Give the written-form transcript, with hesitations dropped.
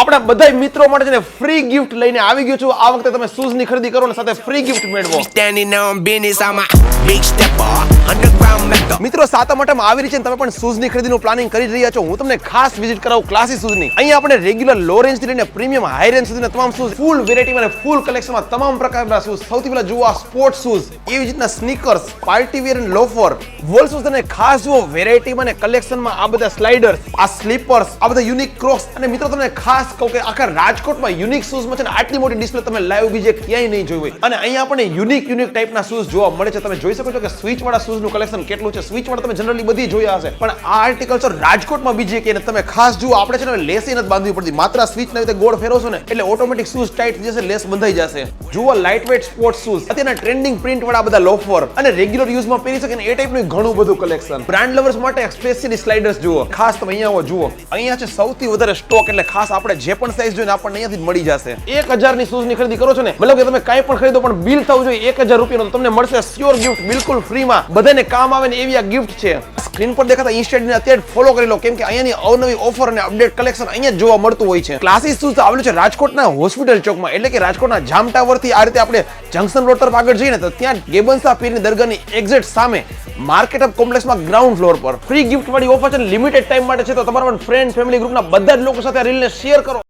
આપણા બધા મિત્રો માટે છે ને ફ્રી ગિફ્ટ લઈને આવી ગયો છું. આ વખતે તમે શૂઝ ની ખરીદી કરો ને સાથે ફ્રી ગિફ્ટ મેળવો. મિત્રો સાતમ આઠમ આવી રહી છે, તમે પણ શૂઝ ની ખરીદીનું પ્લાનિંગ કરી રહ્યા છો. હું તમને ખાસ વિઝિટ કરાવું ક્લાસી શૂઝ ની. અહીંયા આપણે રેગ્યુલર લો રેન્જ થી લઈને પ્રીમિયમ હાઈ રેન્જ સુધીના તમામ શૂઝ, ફૂલ વેરાયટી અને ફૂલ કલેક્શનમાં તમામ પ્રકારના શૂઝ. સૌથી પહેલા જુઓ આ સ્પોર્ટ શૂઝ, એવી જ રીતના સ્નીકર્સ, પાર્ટી વેર અને લોફર, વોલ શૂઝ અને ખાસ જુઓ વેરાયટીમાં અને કલેક્શનમાં આ બધા સ્લાઇડર્સ, આ સ્લીપર્સ, આ બધા યુનિક ક્રોક્સ. અને મિત્રો તમને ખાસ કહું કે આખા રાજકોટમાં યુનિક શૂઝમાં છે ને આટલી મોટી ડિસ્પ્લે તમે લાઈવ બીજે ક્યાંય નહીં જોઈ હોય. અને અહીંયા આપણને યુનિક ટાઈપના શૂઝ જોવા મળે છે. તમે જોઈ શકો છો કે સ્વિચ વાળા શૂઝ નું કલેક્શન કેટલું છે. સ્વિચ વાળા તમે જનરલી બધી જોયા હશે, પણ આ આર્ટિકલ છે રાજકોટમાં બીજે કે તમે ખાસ જુઓ. આપણે છે ને લેસ નથી બાંધવી પડતી, માત્ર સ્વિચ ના રીતે ગોળ ફેરવશો ને એટલે ઓટોમેટિક શૂઝ ટાઈટ જશે, લેસ બંધાઈ જશે. જુઓ લાઇટ વેઇટ સ્પોર્ટ શૂઝ, અત્યારના ટ્રેન્ડિંગ પ્રિન્ટ વાળા બધા લોફર અને રેગ્યુલર યુઝમાં પહેરી શકે ને એ ટાઈપનું ઘણું બધું કલેક્શન. બ્રાન્ડ લવર્સ માટે સ્પેશિયલી સ્લાઇડર્સ જુઓ. ખાસ તમે અહીંયા જુઓ, અહીંયા છે સૌથી વધારે સ્ટોક, એટલે ખાસ આપણે જે પણ સાઈઝ જોઈએ આપણને અહીંયાથી મળી જશે. 1000 ની શૂઝ ની ખરીદી કરો છો ને, મતલબ કે તમે કાંઈ પણ ખરીદો પણ બિલ થવું જોઈએ 1000 રૂપિયાનું, તમને મળશે સ્યોર ગિફ્ટ બિલકુલ ફ્રીમાં. બધાને કામ આવે ને એવી આ ગિફ્ટ છે. સ્ક્રીન પર દેખાતા ઇન્સ્ટાને અત્યારે ફોલો કરી લો, કેમ કે અહીંયાની અવનવી ઓફર અને અપડેટ કલેક્શન અહીંયા જ જોવા મળતું હોય છે. ક્લાસીસ શૂઝ આવેલું છે રાજકોટના હોસ્પિટલ ચોકમાં, એટલે કે રાજકોટના જામ ટાવર થી આ રીતે આપણે જંકશન રોડ તરફ આગળ જઈએ ને તો ત્યાં ગેબન્સા પીરની દરગાહની એક્ઝેક્ટ સામે માર્કેટ અપ કોમ્પ્લેક્સમાં ગ્રાઉન્ડ ફ્લોર પર ફ્રી ગિફ્ટ વાળી ઓફર છે. લિમિટેડ ટાઈમ માટે છે, તો તમારા ફ્રેન્ડ ફેમિલી ગ્રુપના બધા જ લોકો સાથે આ રીલને શેર કરો.